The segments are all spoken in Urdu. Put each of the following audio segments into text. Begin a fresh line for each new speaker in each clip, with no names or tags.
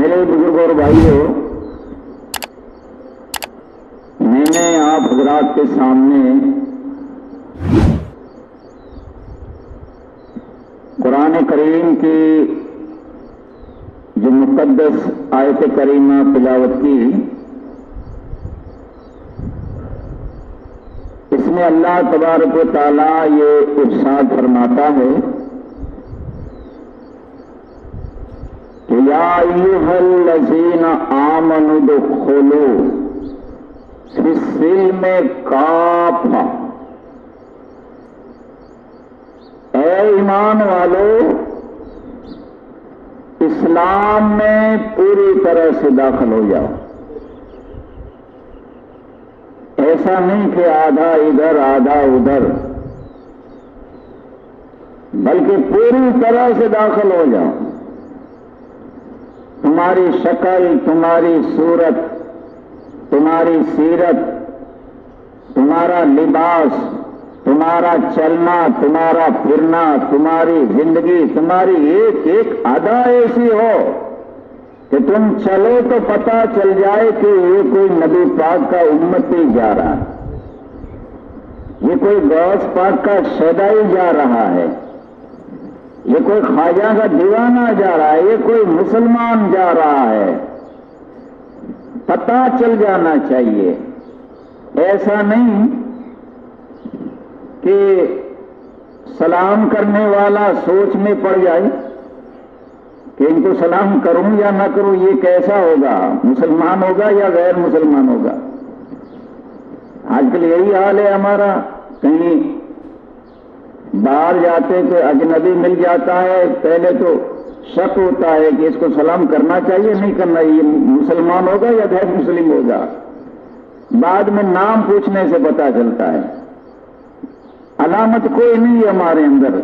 میرے بزرگ اور بھائیوں، میں نے آپ حضرات کے سامنے قرآن کریم کی جو مقدس آیت کریمہ تلاوت کی، اس میں اللہ تبارک و تعالی یہ ارشاد فرماتا ہے کہ یا ایھا الذین آمنوا ادخلوا فی السلم کافہ، اے ایمان والو اسلام میں پوری طرح سے داخل ہو جاؤ۔ ایسا نہیں کہ آدھا ادھر آدھا ادھر، بلکہ پوری طرح سے داخل ہو جاؤ۔ تمہاری شکل، تمہاری صورت، تمہاری سیرت، تمہارا لباس، تمہارا چلنا، تمہارا پھرنا، تمہاری زندگی، تمہاری ایک ایک ادا ایسی ہو کہ تم چلو تو پتہ چل جائے کہ یہ کوئی نبی پاک کا امتی جا رہا ہے، یہ کوئی غوث پاک کا شیدائی جا رہا ہے، یہ کوئی خواجہ کا دیوانہ جا رہا ہے، یہ کوئی مسلمان جا رہا ہے، پتہ چل جانا چاہیے۔ ایسا نہیں کہ سلام کرنے والا سوچ میں پڑ جائے کہ ان کو سلام کروں یا نہ کروں، یہ کیسا ہوگا، مسلمان ہوگا یا غیر مسلمان ہوگا۔ آج کل یہی حال ہے ہمارا، کہیں باہر جاتے تو اجنبی مل جاتا ہے، پہلے تو شک ہوتا ہے کہ اس کو سلام کرنا چاہیے نہیں کرنا، یہ مسلمان ہوگا یا غیر مسلم ہوگا، بعد میں نام پوچھنے سے پتہ چلتا ہے۔ علامت کوئی نہیں ہے ہمارے اندر،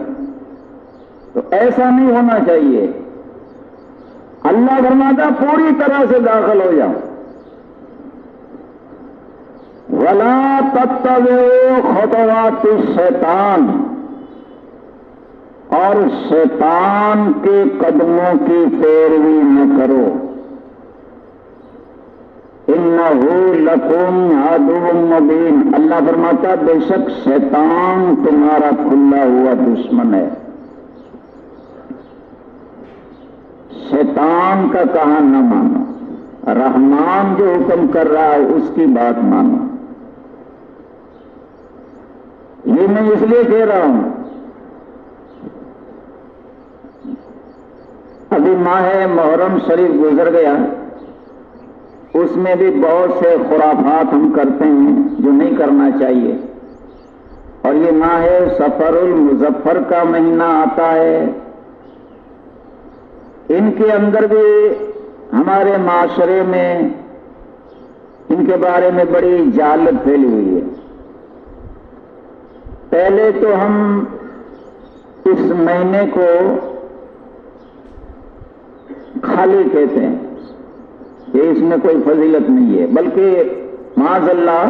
تو ایسا نہیں ہونا چاہیے۔ اللہ فرماتا پوری طرح سے داخل ہو جاؤ۔ وَلَا تَتَّبِعُوا خُطُوَاتِ الشَّيْطَانِ، اور شیطان کے قدموں کی پیروی نہ کرو۔ اِنَّهُ لَكُمْ عَدُوٌّ مُّبِينٌ، اللہ فرماتا بے شک شیطان تمہارا کھلا ہوا دشمن ہے۔ شیطان کا کہا نہ مانو، رحمان جو حکم کر رہا ہے اس کی بات مانو۔ یہ میں اس لیے کہہ رہا ہوں، ابھی ماہ محرم شریف گزر گیا، اس میں بھی بہت سے خرافات ہم کرتے ہیں جو نہیں کرنا چاہیے، اور یہ ماہ سفر المظفر کا مہینہ آتا ہے، ان کے اندر بھی ہمارے معاشرے میں ان کے بارے میں بڑی جہالت پھیلی ہوئی ہے۔ پہلے تو ہم اس مہینے کو خالی کہتے ہیں کہ اس میں کوئی فضیلت نہیں ہے، بلکہ معاذ اللہ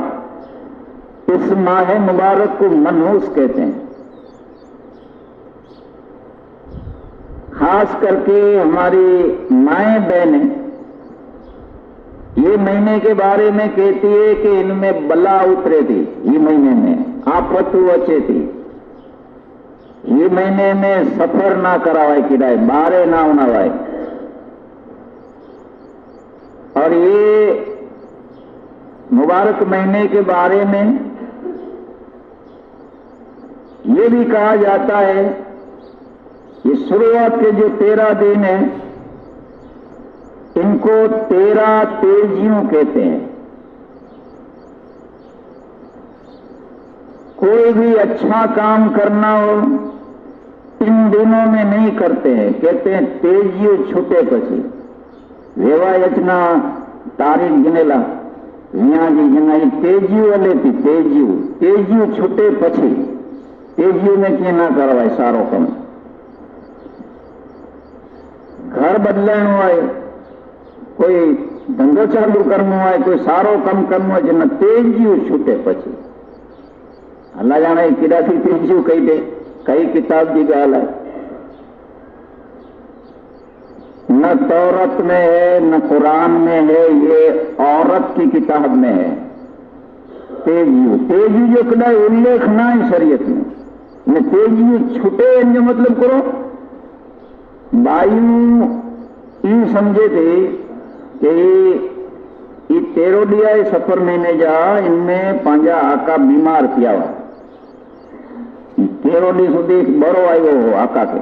اس ماہ مبارک کو منحوس کہتے ہیں۔ خاص کر کے ہماری مائیں بہنیں یہ مہینے کے بارے میں کہتی ہے کہ ان میں بلا اترے تھی، یہ مہینے میں آفت اچے تھی، یہ مہینے میں سفر نہ کراوائے کرائے، بارے نہ ہونا، اور یہ مبارک مہینے کے بارے میں یہ بھی کہا جاتا ہے کہ شروعات کے جو 13 دن ہیں ان کو 13 تیزیوں کہتے ہیں۔ کوئی بھی اچھا کام کرنا ہو ان دنوں میں نہیں کرتے ہیں، کہتے ہیں تیزیوں چھٹے پچی ویوا یچنا تاریخ گنےلا یہاں جی جنائی تیزیوں والے تھی، تیزیوں چھٹے پچی، تیزیوں میں کیا نہ کروائے ساروں کم، گھر بدلن ہوئے، کوئی دھندو چالو کرنا ہوئے، کوئی سارو کم کرنا ہوئے، جنہ تیزیوں چھٹے پچی۔ اللہ جانے کدا سی تیزیوں کئی دے، کئی کتاب کی گال ہے۔ نہ تورات میں ہے نہ قرآن میں ہے، یہ عورت کی کتاب میں ہے۔ تیجیو جو کدا الیکھ نہ ہے شریعت میں تیجیو چھٹے جو مطلب کرو بایو یہ سمجھے تھے کہ یہ 13 ڈیہ سفر مہینے جا ان میں پانجا آقا بیمار کیا ہوا 13 ڈی سدھی بڑو آئیو ہو آقا کے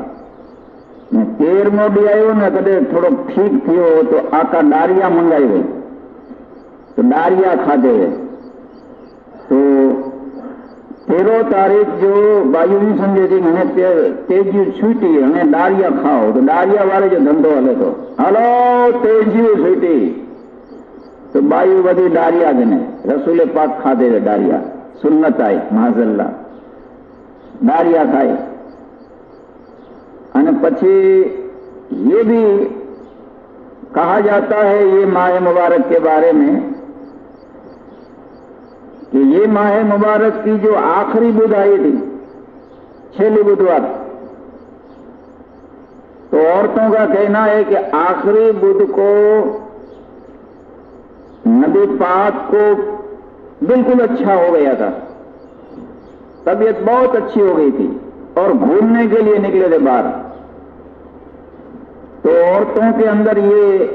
13مو ڈی آئیو نے کدے تھوڑو ٹھیک تھیو تو آقا ڈاریا منگائی ہوئی تو ڈاریا کھادے ہوئے تو 13 تاریخ جو بایو نہیں سمجھے تھی ہمیں تیجیو چھوٹی ہمیں ڈاریا کھاؤ تو ڈاریا والے جو دھندو ہلے تو ہلو تیجیو چھوٹی تو بایو بدی ڈاریا دینے رسول پاک کھا دے ڈاریا سنت آئی معاذ اللہ ڈاریا کھائے اور پچھی یہ بھی کہا جاتا ہے یہ ماہ مبارک کے بارے میں کہ یہ ماہ مبارک کی جو آخری بدھ آئی تھی چھیلی بدھوار تو عورتوں کا کہنا ہے کہ آخری بدھ کو نبی پاک کو بالکل اچھا ہو گیا تھا، طبیعت بہت اچھی ہو گئی تھی اور گھومنے کے لیے نکلے تھے باہر، تو عورتوں کے اندر یہ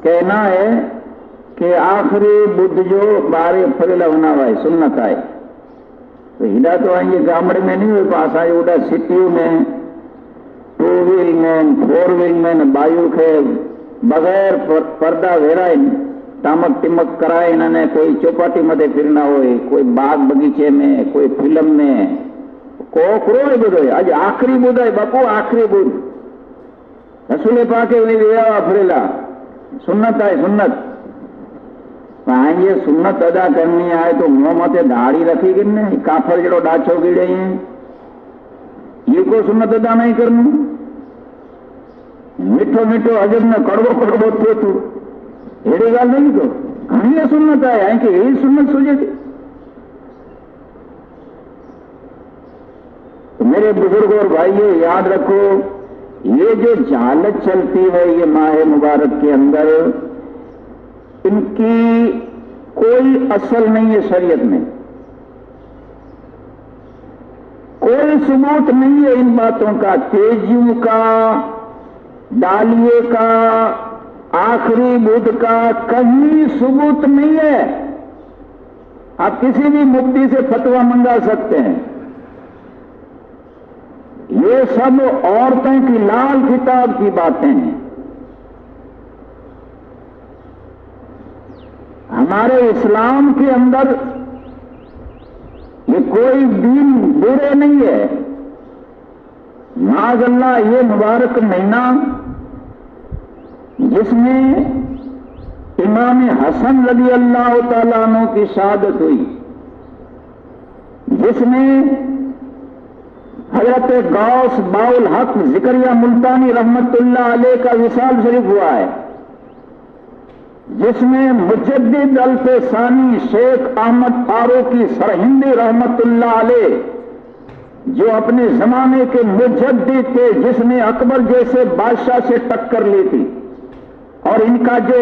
کہنا ہے کہ آخری بدھ جو بارے فریلا بنا ہوا ہے سنت آئے تو ہلا تو آئیں گامڑے میں نہیں ہوئے پاس آئے اڈا سٹیوں میں 2 ویل میں 4 ویل میں بایو کے بغیر پردہ ویرائے ٹامک ٹمک کرائے انہوں نے کوئی چوپاٹی مدے پھرنا ہوئے کوئی باغ بگیچے میں کوئی فلم میں کوکرو بدھ ہے آج آخری بدھ ہے باپو آخری بدھ رسول پاک فریلا سنت آئے سنت یہ سنت ادا کرنی آئے تو منہ متے داڑھی رکھی گرنے کافر جڑو ڈاچو گیڑے ہیں یہ کو سنت ادا نہیں کرنی میٹھو میٹھو حجب میں کڑوو کڑوو تھے تو ایڑی گال نہیں تو گھنی سنت آئے ہیں کہ یہی سنت سوچے تھی تو میرے بزرگ اور بھائیو یاد رکھو یہ جو جہالت چلتی ہے یہ ماہ مبارک کے اندر ان کی کوئی اصل نہیں ہے شریعت میں کوئی ثبوت نہیں ہے ان باتوں کا تیجیوں کا ڈالیے کا آخری بدھ کا کہیں ثبوت نہیں ہے آپ کسی بھی مفتی سے فتویٰ منگا سکتے ہیں یہ سب عورتوں کی لال کتاب کی باتیں ہیں ہمارے اسلام کے اندر یہ کوئی دین برے نہیں ہے معاذ اللہ یہ مبارک مہینہ جس میں امام حسن رضی اللہ تعالیٰ عنہ کی شہادت ہوئی جس میں حضرت غوث باؤل حق زکریا ملتانی رحمت اللہ علیہ کا وصال شریف ہوا ہے جس میں مجدد الف ثانی شیخ احمد فاروقی سرہندی رحمت اللہ علیہ جو اپنے زمانے کے مجدد تھے جس نے اکبر جیسے بادشاہ سے ٹکر لی تھی اور ان کا جو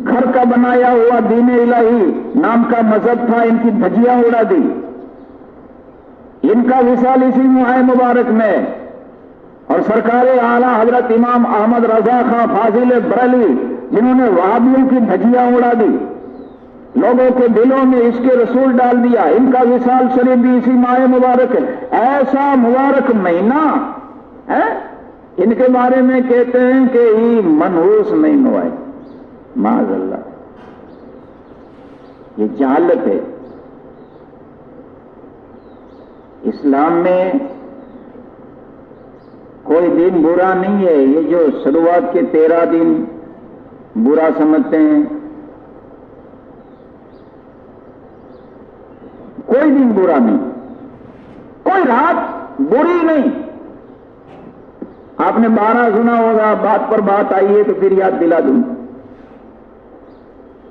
گھر کا بنایا ہوا دین الہی نام کا مذہب تھا ان کی دھجیاں اڑا دی ان کا وصال اسی ماہ مبارک میں اور سرکار اعلیٰ حضرت امام احمد رضا خان فاضل بریلوی جنہوں نے وہابیوں کی دھجیاں اڑا دی لوگوں کے دلوں میں عشق رسول ڈال دیا ان کا وصال شریف بھی اسی ماہ مبارک ہے ایسا مبارک مہینہ ہے ان کے بارے میں کہتے ہیں کہ یہ منحوس مہینہ ہے معاذ اللہ یہ جہالت ہے اسلام میں کوئی دن برا نہیں ہے یہ جو شروعات کے 13 دن برا سمجھتے ہیں کوئی دن برا نہیں کوئی رات بری نہیں آپ نے 12 سنا ہوگا بات پر بات آئی ہے تو پھر یاد دلا دوں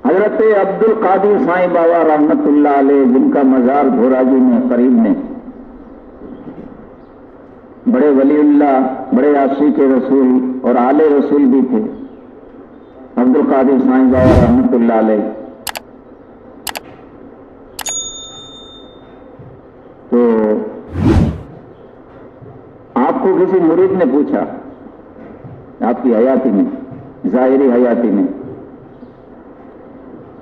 حضرت عبد القادر سائیں بابا رحمت اللہ علیہ جن کا مزار دھوراجی میں قریب میں بڑے ولی اللہ بڑے عاشق رسول اور آل رسول بھی تھے، عبد القادر سائیں بابا رحمۃ اللہ علیہ۔ تو آپ کو کسی مرید نے پوچھا آپ کی حیاتی میں، ظاہری حیاتی میں،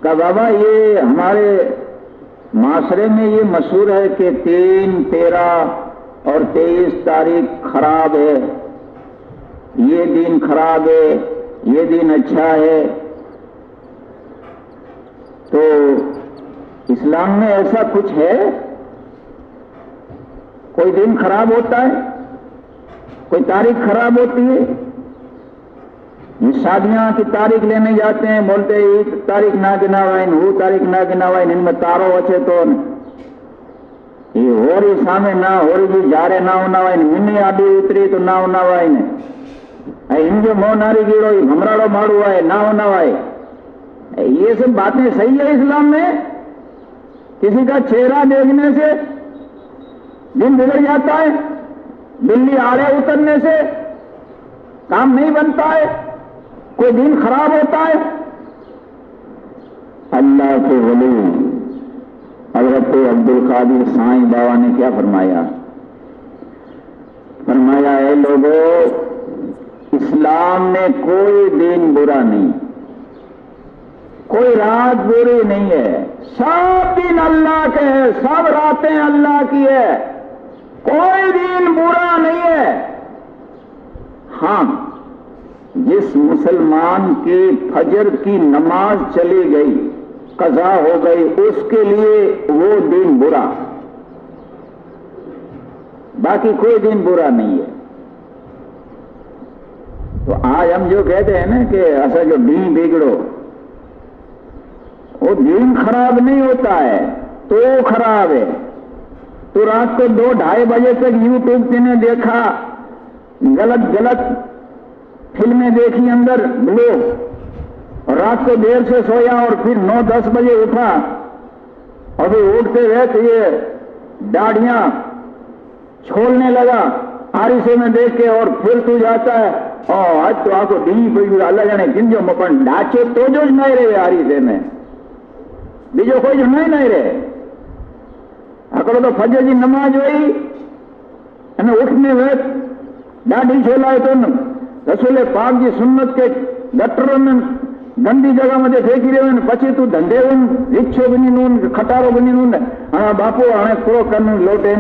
کہا بابا یہ ہمارے معاشرے میں یہ مشہور ہے کہ 3، 13 اور 23 تاریخ خراب ہے، یہ دن خراب ہے، یہ دن اچھا ہے، تو اسلام میں ایسا کچھ ہے؟ کوئی دن خراب ہوتا ہے؟ کوئی تاریخ خراب ہوتی ہے؟ یہ شادیاں کی تاریخ لینے جاتے ہیں، بولتے ہیں یہ تاریخ نہ گناوائن، وہ تاریخ نہ گناوائن، ان میں تارو اچھے تو یہ ہو رہی سامنے نہ ہو رہی جی جارے نہ ہونا وائن، منی آڈی اتری تو نہ ہونا وائن، ان جو مو ناری گیڑو گھمراڑو ماڑو ہے نہ ہونا وائے۔ یہ سب باتیں صحیح ہے اسلام میں؟ کسی کا چہرہ دیکھنے سے دن بگڑ جاتا ہے؟ بلی آڑے اترنے سے کام نہیں بنتا ہے؟ کوئی دن خراب ہوتا ہے؟ اللہ کے ولی حضرت عبد القادر سائیں بابا نے کیا فرمایا؟ فرمایا اے لوگوں، اسلام میں کوئی دن برا نہیں، کوئی رات بری نہیں ہے، سب دن اللہ کے ہیں، سب راتیں اللہ کی ہے، کوئی دن برا نہیں ہے۔ ہاں، جس مسلمان کی فجر کی نماز چلی گئی، قضا ہو گئی، اس کے لیے وہ دن برا، باقی کوئی دن برا نہیں ہے۔ تو آج ہم جو کہتے ہیں نا کہ ایسا جو دین بگڑو، وہ دین خراب نہیں ہوتا ہے تو خراب ہے۔ تو رات کو 2، 2:30 بجے تک یوٹیوب پہ نے دیکھا، غلط فلمیں دیکھی اندر بلو، اور رات کو دیر سے سویا اور پھر 9، 10 بجے اٹھا، اور پھر اٹھتے ہوئے تو یہ داڑیاں چھولنے لگا آریسے میں دیکھ کے، اور پھر تو جاتا ہے آج تو آپ کو ڈی پہ اللہ جانے کن جو مپن ڈاچے تو جو نہیں رہے آریسے میں بیجو کوئی جو نہیں رہے۔ اکڑو تو فجر کی نماز ہوئی અને ઉઠને વેત દાઢી છોલાય તો રસૂલે પાક જી સુન્નત કે ગટર ને ગંદી જગા માં ફેંકી દેવે ને પછી તું ધંધે રીક્ષો બની નું ખટારો બની નું ને હા બાપુ હવે પૂરો કરનું લોટે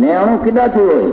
લેણું કીધાથી હોય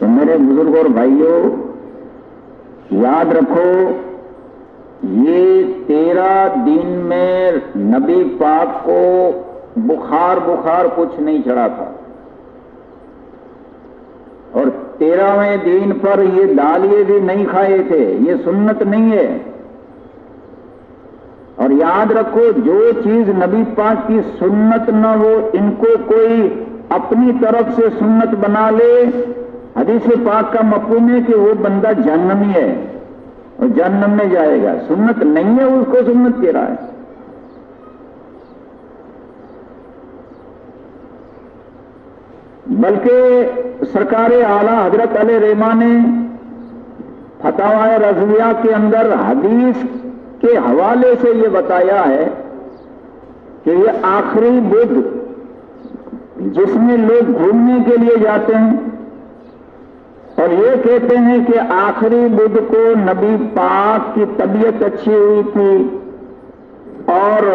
تو میرے بزرگ اور بھائیوں یاد رکھو، یہ 13 دن میں نبی پاک کو بخار کچھ نہیں چڑھا تھا، اور 13ویں دن پر یہ دالیے بھی نہیں کھائے تھے، یہ سنت نہیں ہے۔ اور یاد رکھو، جو چیز نبی پاک کی سنت نہ ہو، ان کو کوئی اپنی طرف سے سنت بنا لے، حدیث پاک کا مفہوم ہے کہ وہ بندہ جہنمی ہے اور جہنم میں جائے گا۔ سنت نہیں ہے، اس کو سنت کہہ رہا ہے۔ بلکہ سرکار اعلیٰ حضرت علیہ رحمہ نے فتاوی رضویہ کے اندر حدیث کے حوالے سے یہ بتایا ہے کہ یہ آخری بدھ جس میں لوگ گھومنے کے لیے جاتے ہیں اور یہ کہتے ہیں کہ آخری بدھ کو نبی پاک کی طبیعت اچھی ہوئی تھی اور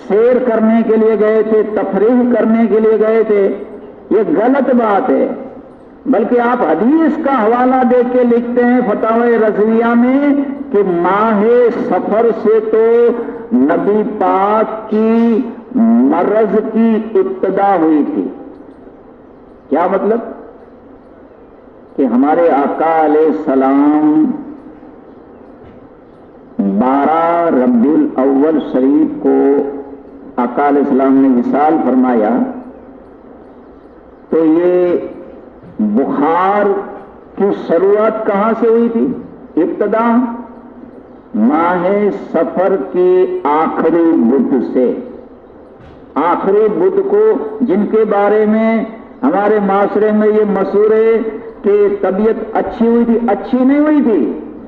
سیر کرنے کے لیے گئے تھے، تفریح کرنے کے لیے گئے تھے، یہ غلط بات ہے۔ بلکہ آپ حدیث کا حوالہ دیکھ کے لکھتے ہیں فتاوی رضویہ میں کہ ماہ سفر سے تو نبی پاک کی مرض کی ابتدا ہوئی تھی۔ کیا مطلب؟ کہ ہمارے آقا علیہ السلام 12 ربیع الاول شریف کو آقا علیہ السلام نے وصال فرمایا، تو یہ بخار کی شروعات کہاں سے ہوئی تھی؟ ابتدا ماہ سفر کی آخری بدھ سے۔ آخری بدھ کو جن کے بارے میں ہمارے معاشرے میں یہ مشہور ہے کہ طبیعت اچھی ہوئی تھی، اچھی نہیں ہوئی تھی،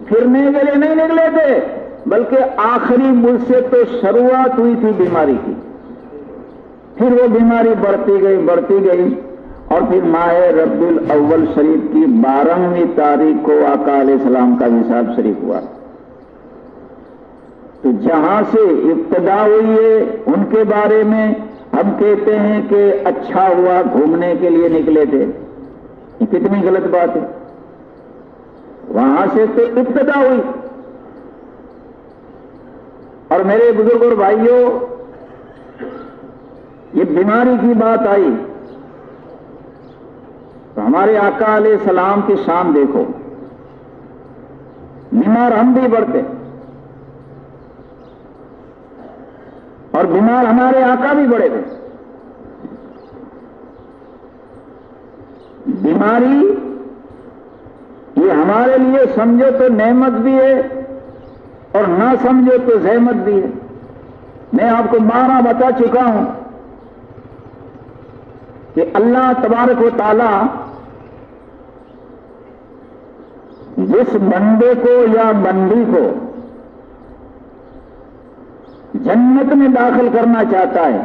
پھرنے کے لیے نہیں نکلے تھے، بلکہ آخری بدھ سے تو شروعات ہوئی تھی بیماری کی۔ پھر وہ بیماری بڑھتی گئی اور پھر ماہ ربیع الاول شریف کی 12ویں تاریخ کو آقا علیہ السلام کا وصال شریف ہوا۔ تو جہاں سے ابتدا ہوئی ہے ان کے بارے میں ہم کہتے ہیں کہ اچھا ہوا گھومنے کے لیے نکلے تھے، یہ کتنی غلط بات ہے۔ وہاں سے تو ابتدا ہوئی۔ اور میرے بزرگ اور بھائیوں، یہ بیماری کی بات آئی تو ہمارے آقا علیہ السلام کی شان دیکھو، بیمار ہم بھی پڑتے اور بیمار ہمارے آقا بھی بڑے تھے۔ بیماری یہ ہمارے لیے سمجھو تو نعمت بھی ہے اور نہ سمجھو تو زحمت بھی ہے۔ میں آپ کو 12 بتا چکا ہوں کہ اللہ تبارک و تعالی جس بندے کو یا بندی کو جنت میں داخل کرنا چاہتا ہے،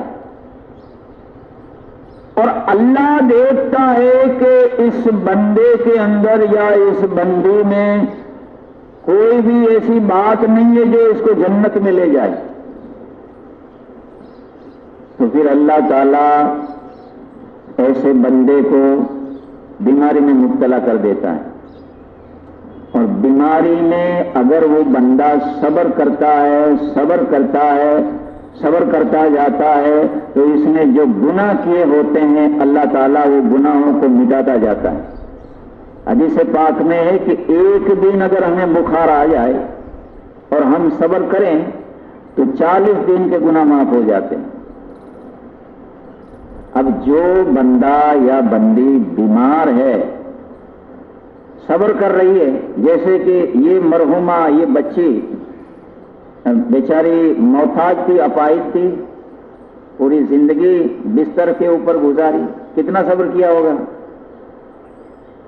اور اللہ دیکھتا ہے کہ اس بندے کے اندر یا اس بندی میں کوئی بھی ایسی بات نہیں ہے جو اس کو جنت میں لے جائے، تو پھر اللہ تعالی ایسے بندے کو بیماری میں مبتلا کر دیتا ہے۔ اور بیماری میں اگر وہ بندہ صبر کرتا جاتا ہے تو اس نے جو گناہ کیے ہوتے ہیں اللہ تعالیٰ وہ گناہوں کو مٹاتا جاتا ہے۔ حدیث پاک میں ہے کہ ایک دن اگر ہمیں بخار آ جائے اور ہم صبر کریں تو 40 دن کے گناہ معاف ہو جاتے ہیں۔ اب جو بندہ یا بندی بیمار ہے، صبر کر رہی ہے، جیسے کہ یہ مرحومہ، یہ بچی بیچاری محتاج تھی، اپاہج تھی، پوری زندگی بستر کے اوپر گزاری، کتنا صبر کیا ہوگا،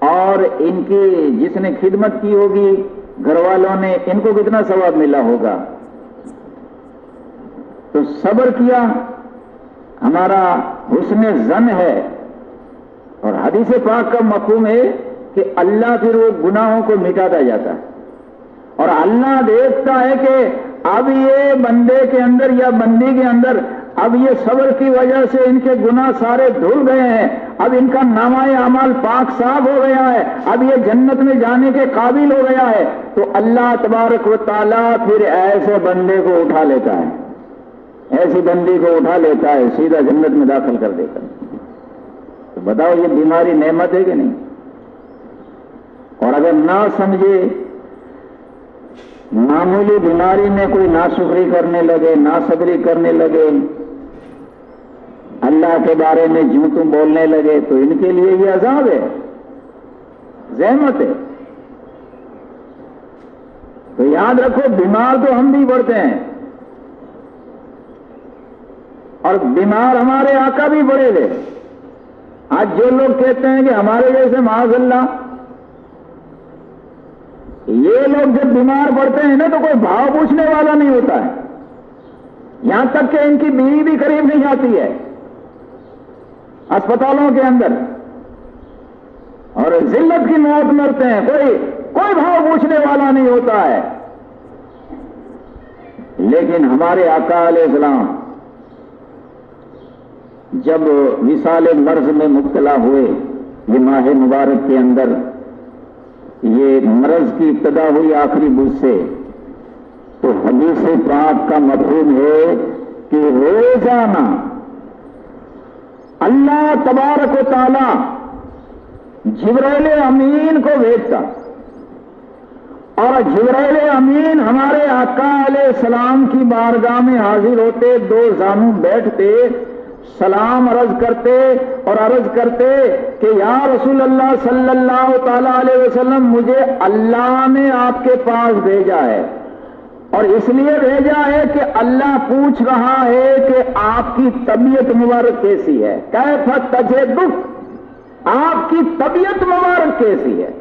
اور ان کی جس نے خدمت کی ہوگی گھر والوں نے، ان کو کتنا ثواب ملا ہوگا۔ تو صبر کیا ہمارا حسن ظن ہے، اور حدیث پاک کا مفہوم ہے کہ اللہ پھر وہ گناہوں کو مٹاتا جاتا ہے۔ اور اللہ دیکھتا ہے کہ اب یہ بندے کے اندر یا بندی کے اندر اب یہ صبر کی وجہ سے ان کے گناہ سارے دھل گئے ہیں، اب ان کا نامہ اعمال پاک صاف ہو گیا ہے، اب یہ جنت میں جانے کے قابل ہو گیا ہے، تو اللہ تبارک و تعالیٰ پھر ایسے بندے کو اٹھا لیتا ہے، ایسی بندی کو اٹھا لیتا ہے، سیدھا جنت میں داخل کر دیتا ہے۔ تو بتاؤ یہ بیماری نعمت ہے کہ نہیں؟ اور اگر نہ سمجھے، معمولی بیماری میں کوئی ناشکری کرنے لگے، ناصبری کرنے لگے، اللہ کے بارے میں جوں توں بولنے لگے، تو ان کے لیے یہ عذاب ہے، زحمت ہے۔ تو یاد رکھو بیمار تو ہم بھی پڑتے ہیں، اور بیمار ہمارے آقا بھی پڑے تھے۔ آج جو لوگ کہتے ہیں کہ ہمارے جیسے معاذ اللہ، یہ لوگ جب بیمار پڑتے ہیں نا تو کوئی بھاؤ پوچھنے والا نہیں ہوتا ہے، یہاں تک کہ ان کی بیوی بھی قریب نہیں آتی ہے اسپتالوں کے اندر، اور ذلت کی موت مرتے ہیں، کوئی بھاؤ پوچھنے والا نہیں ہوتا ہے۔ لیکن ہمارے آقا علیہ السلام جب وصال مرض میں مبتلا ہوئے، یہ ماہ مبارک کے اندر یہ مرض کی ابتدا ہوئی آخری بوجھ سے، تو حدیث پاک کا مفہوم ہے کہ روزانہ اللہ تبارک و تعالی جبرائیل امین کو بھیجتا، اور جبرائیل امین ہمارے آقا علیہ السلام کی بارگاہ میں حاضر ہوتے، دو زانو بیٹھتے، سلام عرض کرتے اور عرض کرتے کہ یا رسول اللہ صلی اللہ تعالی علیہ وسلم، مجھے اللہ نے آپ کے پاس بھیجا ہے، اور اس لیے بھیجا ہے کہ اللہ پوچھ رہا ہے کہ آپ کی طبیعت مبارک کیسی ہے، کیف تجدک، آپ کی طبیعت مبارک کیسی ہے۔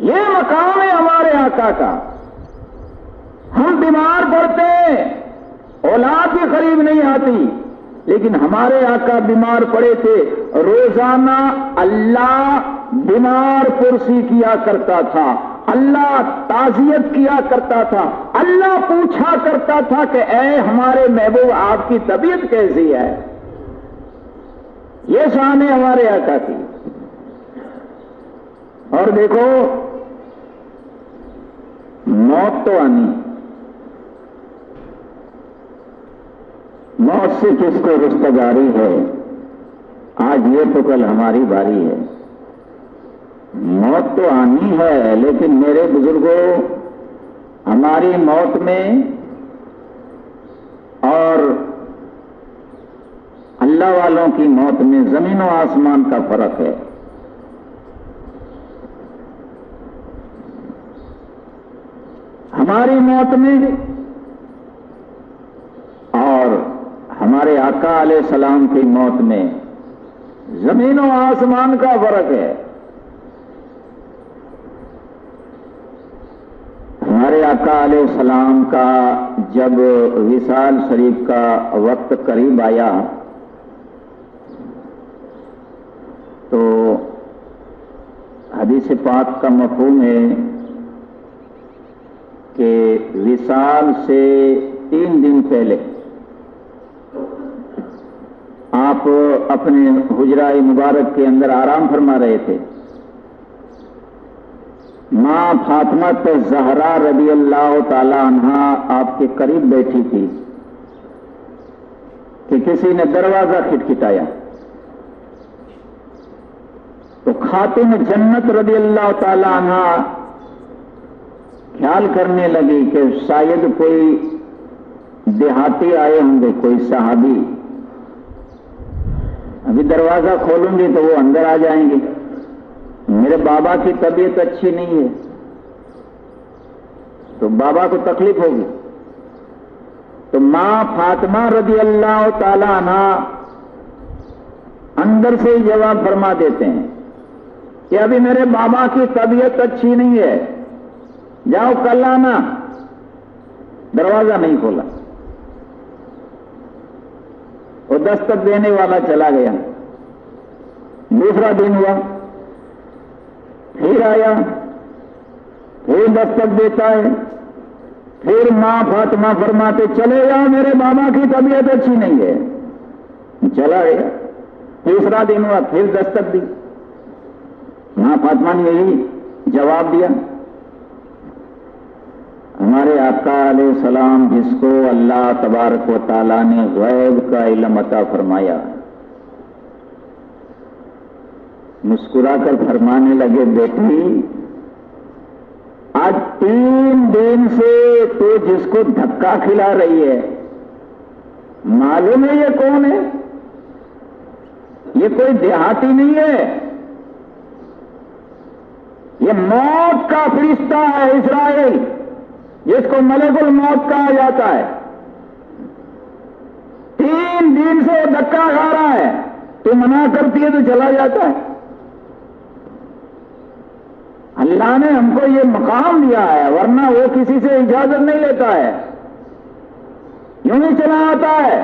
یہ مقام ہے ہمارے آقا کا۔ ہم بیمار پڑتے ہیں، اولاد بھی قریب نہیں آتی، لیکن ہمارے آقا بیمار پڑے تھے، روزانہ اللہ بیمار پرسی کیا کرتا تھا، اللہ تعزیت کیا کرتا تھا، اللہ پوچھا کرتا تھا کہ اے ہمارے محبوب آپ کی طبیعت کیسی ہے۔ یہ شان ہے ہمارے آقا کی۔ اور دیکھو موت تو آنی، موت سے کس کو رشتہداری ہے، آج یہ تو کل ہماری باری ہے۔ موت تو آنی ہے، لیکن میرے بزرگوں، ہماری موت میں اور اللہ والوں کی موت میں زمین و آسمان کا فرق ہے۔ ہماری موت میں اور ہمارے آقا علیہ السلام کی موت میں زمین و آسمان کا فرق ہے۔ ہمارے آقا علیہ السلام کا جب وصال شریف کا وقت قریب آیا تو حدیث پاک کا مفہوم ہے کہ وصال سے 3 دن پہلے آپ اپنے حجرہ مبارک کے اندر آرام فرما رہے تھے۔ ماں فاطمہ زہرا رضی اللہ تعالی عنہا آپ کے قریب بیٹھی تھی کہ کسی نے دروازہ کھٹکھٹایا، تو خاتون جنت رضی اللہ تعالی عنہا خیال کرنے لگی کہ شاید کوئی دیہاتی آئے ہوں گے، کوئی صحابی، ابھی دروازہ کھولوں گی تو وہ اندر آ جائیں گے، میرے بابا کی طبیعت اچھی نہیں ہے تو بابا کو تکلیف ہوگی۔ تو ماں فاطمہ رضی اللہ تعالی عنہا اندر سے ہی جواب فرما دیتے ہیں کہ ابھی میرے بابا کی طبیعت اچھی نہیں ہے، جاؤ کل آنا۔ دروازہ نہیں کھولا، وہ دستک دینے والا چلا گیا۔ دوسرا دن ہوا، پھر آیا، پھر دستک دیتا ہے. پھر ماں فاطمہ فرماتے چلے جاؤ میرے بابا کی طبیعت اچھی نہیں ہے. چلا گیا. تیسرا دن ہوا پھر دستک دی. ماں فاطمہ نے یہی جواب دیا. ہمارے آقا علیہ السلام جس کو اللہ تبارک و تعالیٰ نے غیب کا علم عطا فرمایا، مسکرا کر فرمانے لگے بیٹی آج 3 دن سے تو جس کو دھکا کھلا رہی ہے معلوم ہے یہ کون ہے؟ یہ کوئی دیہاتی نہیں ہے، یہ موت کا فرشتہ ہے اسرائیل، جس کو ملک الموت کہا جاتا ہے. 3 دن سے وہ دھکا کھا رہا ہے، تو منع کرتی ہے تو چلا جاتا ہے. اللہ نے ہم کو یہ مقام دیا ہے، ورنہ وہ کسی سے اجازت نہیں لیتا ہے، یوں ہی چلا آتا ہے.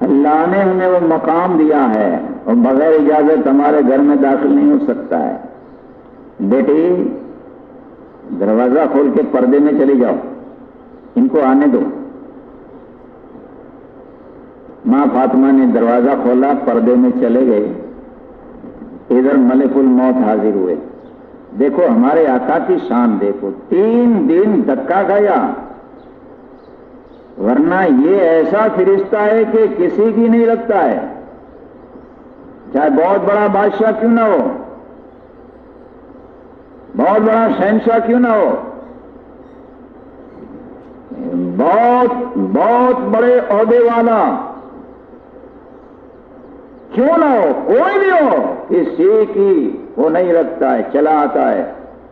اللہ نے ہمیں وہ مقام دیا ہے اور بغیر اجازت ہمارے گھر میں داخل نہیں ہو سکتا ہے. بیٹی دروازہ کھول کے پردے میں چلی جاؤ، ان کو آنے دو. ماں فاطمہ نے دروازہ کھولا، پردے میں چلے گئے. ادھر ملک الموت حاضر ہوئے. دیکھو ہمارے آقا کی شان دیکھو، 3 دن دھکا کھایا، ورنہ یہ ایسا فرشتہ ہے کہ کسی کی نہیں لگتا ہے، چاہے بہت بڑا بادشاہ کیوں نہ ہو، بہت بڑا شہنشاہ کیوں نہ ہو، بہت بڑے عہدے والا کیوں نہ ہو، کوئی بھی ہو، کسی کی وہ نہیں رکھتا ہے، چلا آتا ہے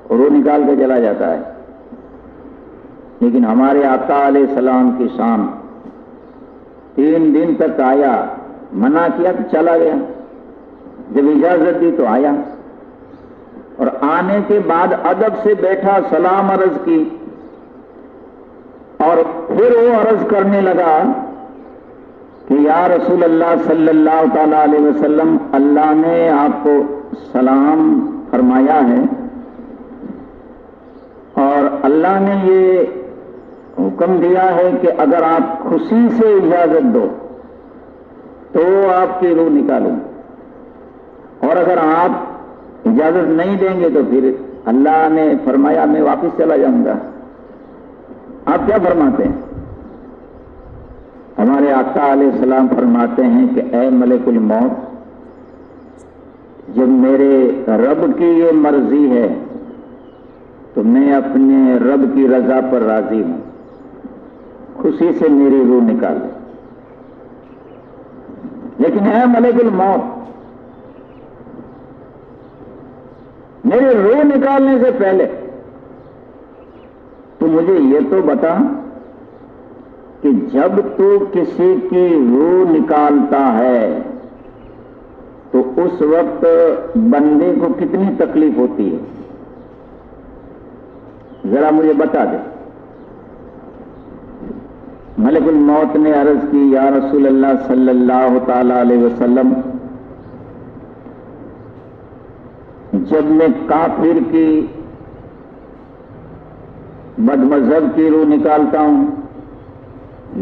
اور وہ نکال کے چلا جاتا ہے. لیکن ہمارے آقا علیہ السلام کی شان، 3 دن تک آیا، منع کیا تو چلا گیا، جب اجازت دی تو آیا، اور آنے کے بعد ادب سے بیٹھا، سلام عرض کی، اور پھر وہ عرض کرنے لگا کہ یا رسول اللہ صلی اللہ تعالی علیہ وسلم، اللہ نے آپ کو سلام فرمایا ہے اور اللہ نے یہ حکم دیا ہے کہ اگر آپ خوشی سے اجازت دو تو آپ کی روح نکالوں، اور اگر آپ اجازت نہیں دیں گے تو پھر اللہ نے فرمایا میں واپس چلا جاؤں گا. آپ کیا فرماتے ہیں؟ ہمارے آقا علیہ السلام فرماتے ہیں کہ اے ملک الموت، جب میرے رب کی یہ مرضی ہے تو میں اپنے رب کی رضا پر راضی ہوں، خوشی سے میری روح نکال دے. لیکن اے ملک الموت، میری روح نکالنے سے پہلے تو مجھے یہ تو بتا کہ جب تو کسی کی روح نکالتا ہے تو اس وقت بندے کو کتنی تکلیف ہوتی ہے، ذرا مجھے بتا دے. ملک الموت نے عرض کی یا رسول اللہ صلی اللہ تعالی علیہ وسلم، جب میں کافر کی، بد مذہب کی روح نکالتا ہوں،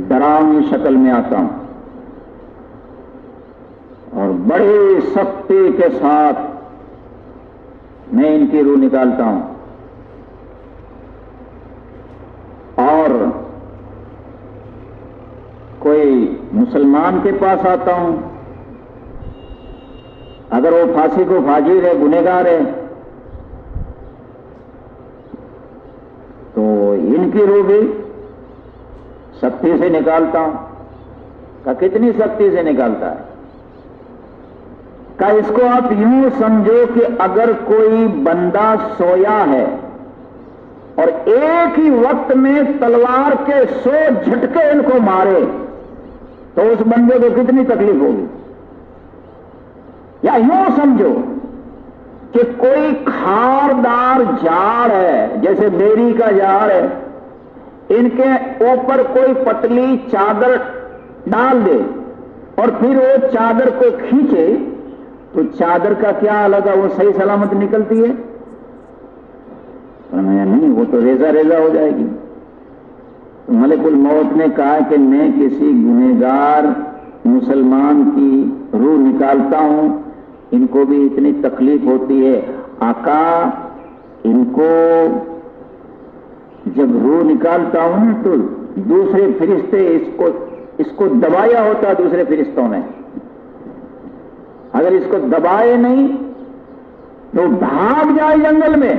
ڈراؤنی شکل میں آتا ہوں اور بڑی سختی کے ساتھ میں ان کی روح نکالتا ہوں، اور کوئی مسلمان کے پاس آتا ہوں، اگر وہ پھانسی کو فاجر ہے، گنہگار ہے، تو ان کی روح بھی سختی سے نکالتا ہوں. کہ کتنی سختی سے نکالتا ہے؟ کہ اس کو آپ یوں سمجھو کہ اگر کوئی بندہ سویا ہے اور ایک ہی وقت میں تلوار کے 100 جھٹکے ان کو مارے تو اس بندے کو کتنی تکلیف ہوگی. یا یوں سمجھو کہ کوئی کھاردار جھاڑ ہے، جیسے بیری کا جھاڑ ہے، ان کے اوپر کوئی پتلی چادر ڈال دے اور پھر وہ چادر کو کھینچے تو چادر کا کیا حال ہوگا؟ وہ صحیح سلامت نکلتی ہے؟ فرمایا نہیں، وہ تو ریزہ ریزہ ہو جائے گی۔ تو ملک الموت نے کہا کہ میں کسی گنہگار مسلمان کی روح نکالتا ہوں، ان کو بھی اتنی تکلیف ہوتی ہے، آقا ان کو جب روح نکالتا ہوں تو دوسرے فرشتے اس کو دبایا ہوتا دوسرے فرشتوں نے، اگر اس کو دبائے نہیں تو بھاگ جائے جنگل میں،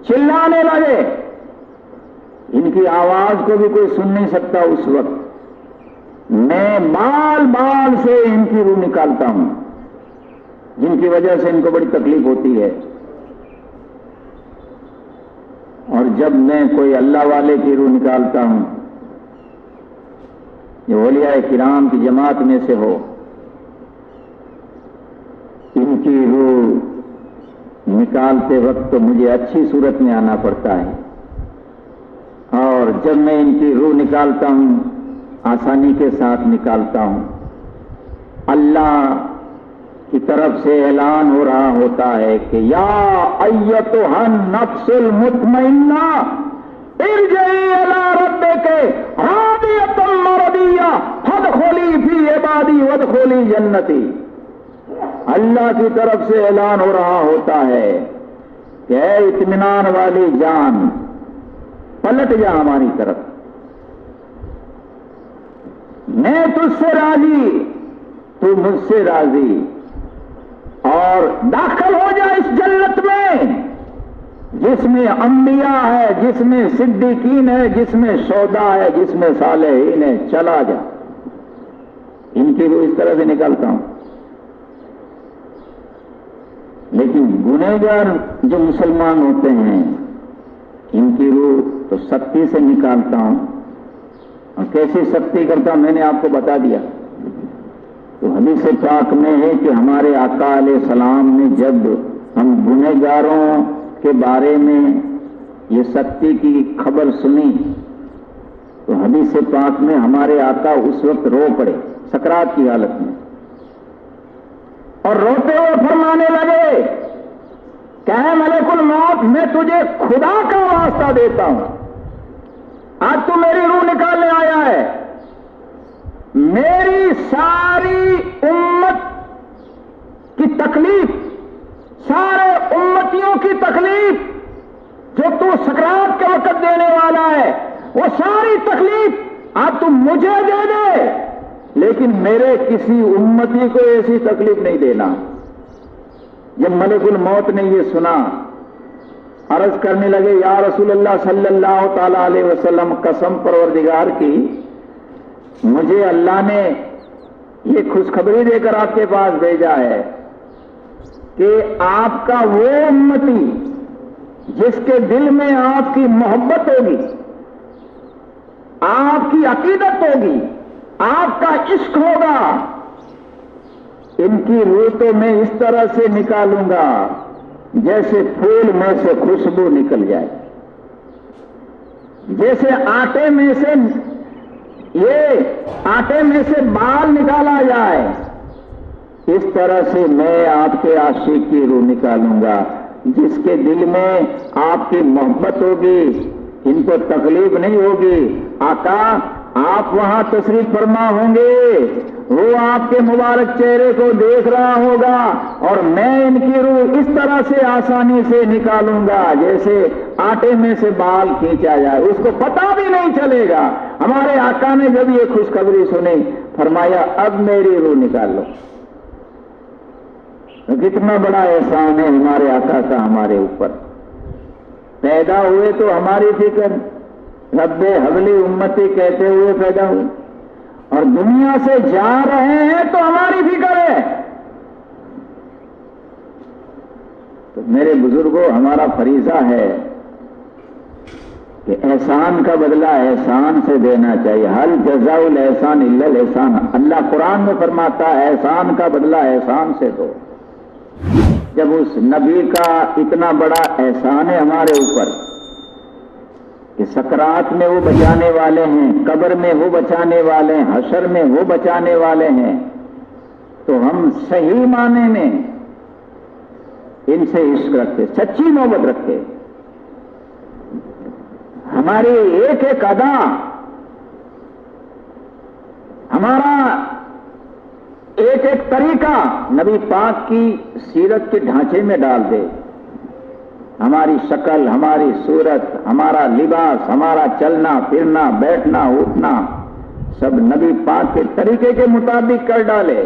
چلانے لگے، ان کی آواز کو بھی کوئی سن نہیں سکتا اس وقت۔ میں بال بال سے ان کی روح نکالتا ہوں، جن کی وجہ سے ان کو بڑی تکلیف ہوتی ہے، اور جب میں کوئی اللہ والے کی روح نکالتا ہوں جو اولیاء کرام کی جماعت میں سے ہو، ان کی روح نکالتے وقت تو مجھے اچھی صورت میں آنا پڑتا ہے، اور جب میں ان کی روح نکالتا ہوں آسانی کے ساتھ نکالتا ہوں۔ اللہ کی طرف سے اعلان ہو رہا ہوتا ہے کہ یا ایتھا النفس المطمئنہ ارجعی الی ربک راضیۃ مرضیہ فادخلی فی عبادی وادخلی جنتی۔ اللہ کی طرف سے اعلان ہو رہا ہوتا ہے کہ اے اطمینان والی جان، پلٹ جا ہماری طرف، میں تجھ سے راضی، تو مجھ سے راضی، اور داخل ہو جا اس جنت میں جس میں انبیاء ہے، جس میں صدیقین ہے، جس میں شہداء ہے، جس میں صالحین ہے، چلا جا۔ ان کی روح اس طرح سے نکالتا ہوں۔ لیکن گنہگار جو مسلمان ہوتے ہیں ان کی روح تو سختی سے نکالتا ہوں، اور کیسی سختی کرتا ہوں میں نے آپ کو بتا دیا۔ تو حدیث پاک میں ہے کہ ہمارے آقا علیہ السلام نے جب ہم گنہگاروں کے بارے میں یہ سختی کی خبر سنی تو حدیث پاک میں ہمارے آقا اس وقت رو پڑے سکرات کی حالت میں، اور روتے ہوئے فرمانے لگے کہ اے ملک الموت، میں تجھے خدا کا واسطہ دیتا ہوں، آج تو میری روح نکالنے آیا ہے، میری ساری امت کی تکلیف، سارے امتیوں کی تکلیف جو تو سکرات کے وقت دینے والا ہے، وہ ساری تکلیف اب تو مجھے دے دے، لیکن میرے کسی امتی کو ایسی تکلیف نہیں دینا۔ جب ملک الموت نے یہ سنا، عرض کرنے لگے یا رسول اللہ صلی اللہ تعالی علیہ وسلم، قسم پروردگار کی، مجھے اللہ نے یہ خوشخبری دے کر آپ کے پاس بھیجا ہے کہ آپ کا وہ امتی جس کے دل میں آپ کی محبت ہوگی، آپ کی عقیدت ہوگی، آپ کا عشق ہوگا، ان کی روح تو میں اس طرح سے نکالوں گا جیسے پھول میں سے خوشبو نکل جائے، جیسے آٹے میں سے بال نکالا جائے، اس طرح سے میں آپ کے عاشق کی روح نکالوں گا، جس کے دل میں آپ کی محبت ہوگی، ان کو تکلیف نہیں ہوگی۔ آقا آپ وہاں تشریف فرما ہوں گے، وہ آپ کے مبارک چہرے کو دیکھ رہا ہوگا، اور میں ان کی روح اس طرح سے آسانی سے نکالوں گا جیسے آٹے میں سے بال کھینچا جائے، اس کو پتہ بھی نہیں چلے گا۔ ہمارے آقا نے جب یہ خوشخبری سنی فرمایا اب میری روح نکال لو۔ تو کتنا بڑا احسان ہے ہمارے آقا کا ہمارے اوپر۔ پیدا ہوئے تو ہماری فکر رب حبلی امتی کہتے ہوئے پیدا ہوئے، اور دنیا سے جا رہے ہیں تو ہماری فکر ہے۔ تو میرے بزرگوں، ہمارا فریضہ ہے کہ احسان کا بدلہ احسان سے دینا چاہیے۔ حل جزاء الاحسان الا الاحسان، اللہ قرآن میں فرماتا ہے احسان کا بدلہ احسان سے دو۔ جب اس نبی کا اتنا بڑا احسان ہے ہمارے اوپر کہ سکرات میں وہ بچانے والے ہیں، قبر میں وہ بچانے والے ہیں، حشر میں وہ بچانے والے ہیں، تو ہم صحیح معنی میں ان سے عشق رکھتے، سچی محبت رکھتے، ہماری ایک ایک ادا، ہمارا ایک ایک طریقہ نبی پاک کی سیرت کے ڈھانچے میں ڈال دے. ہماری شکل، ہماری صورت، ہمارا لباس، ہمارا چلنا پھرنا بیٹھنا اٹھنا سب نبی پاک کے طریقے کے مطابق کر ڈالے.